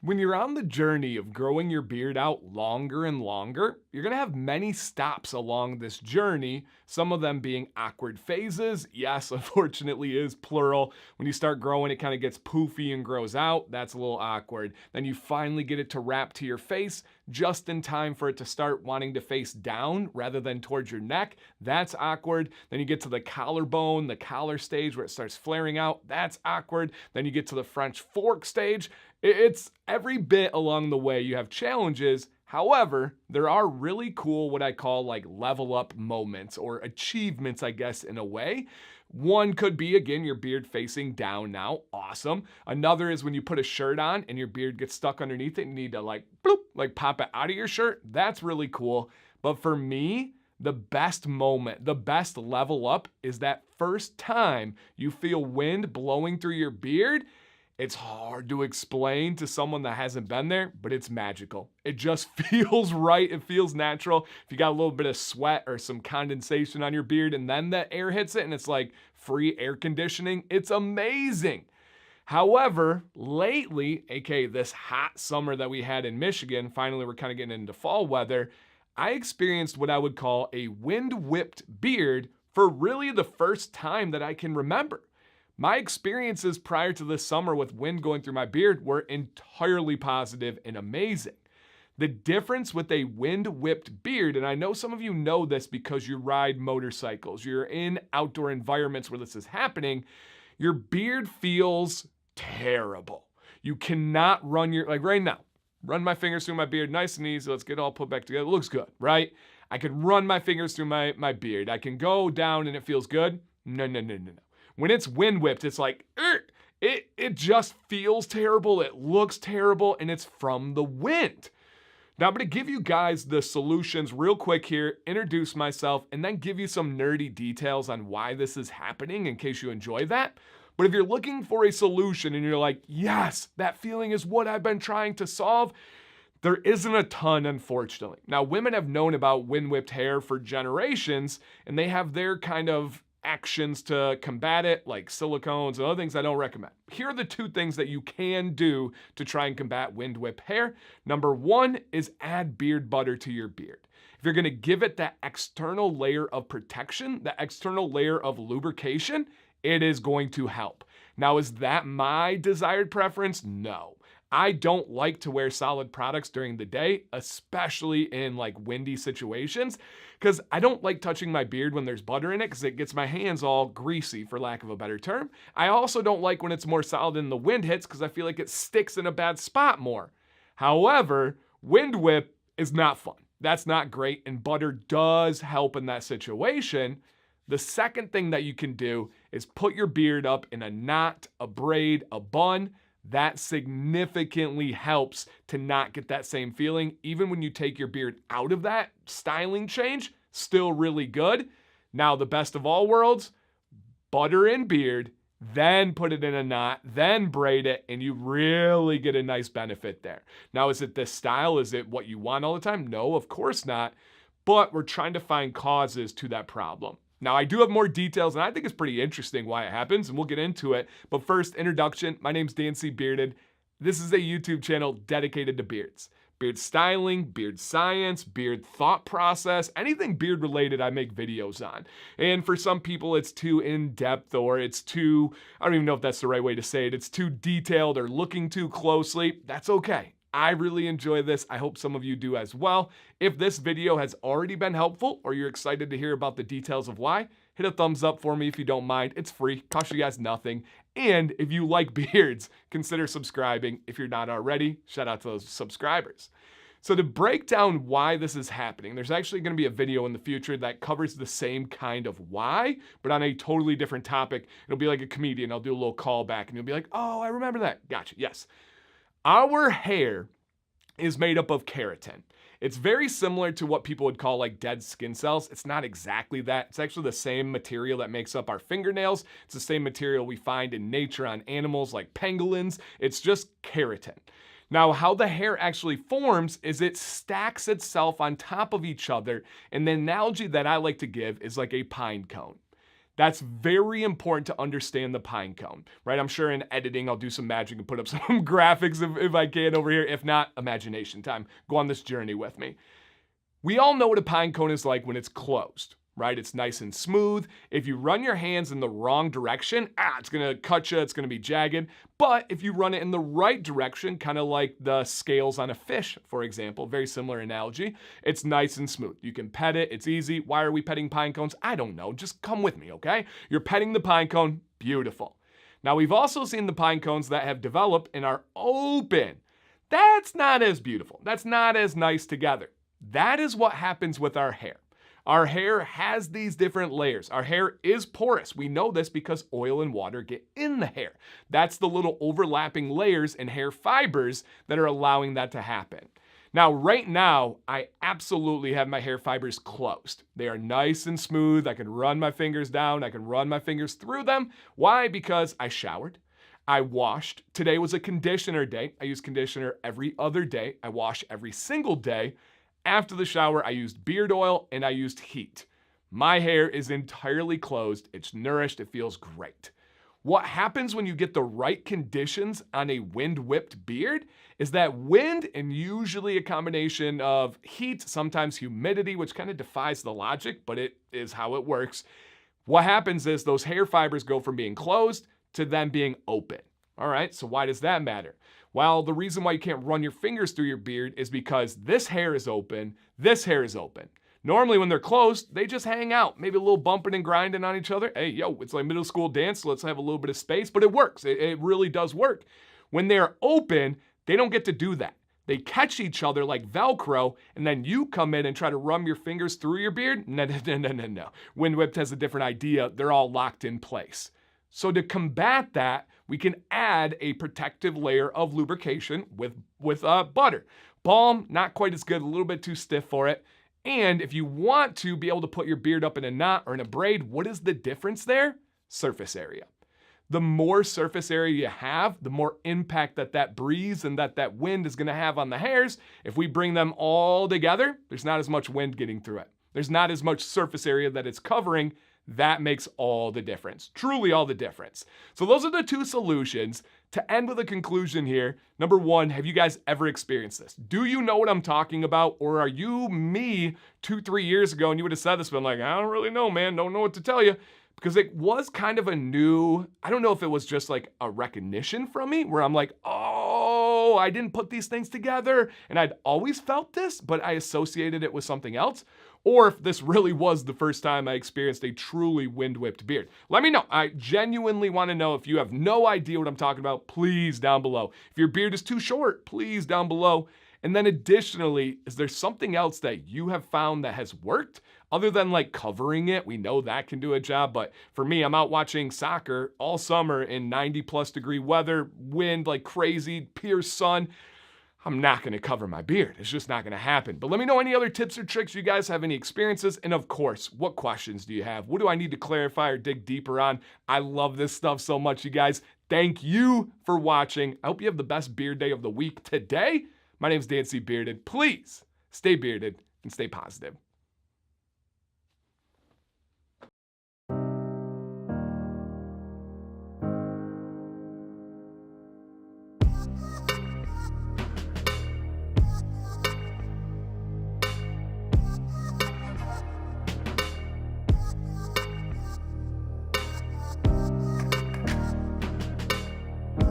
When you're on the journey of growing your beard out longer and longer, you're going to have many stops along this journey, some of them being awkward phases. Yes, unfortunately is plural. When you start growing, it kind of gets poofy and grows out. That's a little awkward. Then you finally get it to wrap to your face just in time for it to start wanting to face down rather than towards your neck. That's awkward. Then you get to the collarbone, the collar stage where it starts flaring out. That's awkward. Then you get to the French fork stage. It's every bit along the way you have challenges. However, there are really cool, what I call like level up moments or achievements, I guess, in a way. One could be, again, your beard facing down now. Awesome. Another is when you put a shirt on and your beard gets stuck underneath it and you need to like, bloop, like pop it out of your shirt. That's really cool. But for me, the best moment, the best level up is that first time you feel wind blowing through your beard. It's hard to explain to someone that hasn't been there, but it's magical. It just feels right. It feels natural. If you got a little bit of sweat or some condensation on your beard and then the air hits it and it's like free air conditioning, it's amazing. However, lately, aka this hot summer that we had in Michigan, finally we're kind of getting into fall weather, I experienced what I would call a wind-whipped beard for really the first time that I can remember. My experiences prior to this summer with wind going through my beard were entirely positive and amazing. The difference with a wind-whipped beard, and I know some of you know this because you ride motorcycles, you're in outdoor environments where this is happening, your beard feels terrible. You cannot run like right now, run my fingers through my beard nice and easy. Let's get it all put back together. It looks good, right? I can run my fingers through my beard. I can go down and it feels good. No. When it's wind whipped, it's like, it just feels terrible. It looks terrible, and it's from the wind. Now, I'm going to give you guys the solutions real quick here, introduce myself, and then give you some nerdy details on why this is happening in case you enjoy that. But if you're looking for a solution and you're like, yes, that feeling is what I've been trying to solve, there isn't a ton, unfortunately. Now, women have known about wind-whipped hair for generations, and they have their kind of actions to combat it, like silicones and other things I don't recommend. Here are the two things that you can do to try and combat wind whip hair. Number one is add beard butter to your beard. If you're going to give it that external layer of protection, that external layer of lubrication, it is going to help. Now, is that my desired preference? No. I don't like to wear solid products during the day, especially in like windy situations, because I don't like touching my beard when there's butter in it because it gets my hands all greasy, for lack of a better term. I also don't like when it's more solid and the wind hits because I feel like it sticks in a bad spot more. However, wind whip is not fun. That's not great, and butter does help in that situation. The second thing that you can do is put your beard up in a knot, a braid, a bun. That significantly helps to not get that same feeling. Even when you take your beard out of that styling change, still really good. Now, the best of all worlds, butter and beard, then put it in a knot, then braid it, and you really get a nice benefit there. Now, is it this style? Is it what you want all the time? No, of course not. But we're trying to find causes to that problem. Now, I do have more details, and I think it's pretty interesting why it happens, and we'll get into it. But first, introduction. My name's Dan C. Bearded. This is a YouTube channel dedicated to beards. Beard styling, beard science, beard thought process, anything beard related I make videos on. And for some people, it's too in-depth or it's too, I don't even know if that's the right way to say it, it's too detailed or looking too closely. That's okay. I really enjoy this. I hope some of you do as well. If this video has already been helpful or you're excited to hear about the details of why, hit a thumbs up for me if you don't mind. It's free, costs you guys nothing. And if you like beards, consider subscribing if you're not already. Shout out to those subscribers. So to break down why this is happening, there's actually going to be a video in the future that covers the same kind of why, but on a totally different topic. It'll be like a comedian. I'll do a little callback and you'll be like, oh, I remember that. Gotcha. Yes. Our hair is made up of keratin. It's very similar to what people would call like dead skin cells. It's not exactly that. It's actually the same material that makes up our fingernails. It's the same material we find in nature on animals like pangolins. It's just keratin. Now, how the hair actually forms is it stacks itself on top of each other. And the analogy that I like to give is like a pine cone. That's very important to understand the pine cone, right? I'm sure in editing, I'll do some magic and put up some graphics if I can over here. If not, imagination time. Go on this journey with me. We all know what a pine cone is like when it's closed, right? It's nice and smooth. If you run your hands in the wrong direction, it's gonna cut you, it's gonna be jagged. But if you run it in the right direction, kind of like the scales on a fish, for example, very similar analogy, it's nice and smooth. You can pet it, it's easy. Why are we petting pine cones? I don't know, just come with me, okay? You're petting the pine cone, beautiful. Now we've also seen the pine cones that have developed and are open. That's not as beautiful. That's not as nice together. That is what happens with our hair. Our hair has these different layers. Our hair is porous. We know this because oil and water get in the hair. That's the little overlapping layers and hair fibers that are allowing that to happen. Now, right now, I absolutely have my hair fibers closed. They are nice and smooth. I can run my fingers down. I can run my fingers through them. Why? Because I showered. I washed. Today was a conditioner day. I use conditioner every other day. I wash every single day. After the shower, I used beard oil and I used heat. My hair is entirely closed. It's nourished. It feels great. What happens when you get the right conditions on a wind-whipped beard is that wind, and usually a combination of heat, sometimes humidity, which kind of defies the logic, but it is how it works. What happens is those hair fibers go from being closed to them being open. All right, so why does that matter? Well, the reason why you can't run your fingers through your beard is because this hair is open, this hair is open. Normally when they're closed, they just hang out, maybe a little bumping and grinding on each other. Hey, yo, it's like middle school dance, so let's have a little bit of space, but it works. It really does work. When they're open, they don't get to do that. They catch each other like Velcro, and then you come in and try to run your fingers through your beard. No. Wind Whipped has a different idea. They're all locked in place. So to combat that, we can add a protective layer of lubrication with butter. Balm, not quite as good, a little bit too stiff for it. And if you want to be able to put your beard up in a knot or in a braid, what is the difference there? Surface area. The more surface area you have, the more impact that breeze and that wind is going to have on the hairs. If we bring them all together, there's not as much wind getting through it. There's not as much surface area that it's covering. That makes all the difference, truly all the difference. So those are the two solutions. To end with a conclusion here, number one, have you guys ever experienced this? Do you know what I'm talking about? Or are you me 2-3 years ago and you would have said this, but I'm like, I don't really know, man, don't know what to tell you. Because it was kind of a new, I don't know if it was just like a recognition from me where I'm like, oh, I didn't put these things together. And I'd always felt this, but I associated it with something else. Or if this really was the first time I experienced a truly wind-whipped beard. Let me know. I genuinely want to know. If you have no idea what I'm talking about, please down below. If your beard is too short, please down below. And then additionally, is there something else that you have found that has worked? Other than like covering it, we know that can do a job. But for me, I'm out watching soccer all summer in 90+ degree weather, wind like crazy, pierced sun. I'm not going to cover my beard. It's just not going to happen. But let me know any other tips or tricks you guys have, any experiences. And of course, what questions do you have? What do I need to clarify or dig deeper on? I love this stuff so much, you guys. Thank you for watching. I hope you have the best beard day of the week today. My name is Dan C. Bearded. Please stay bearded and stay positive.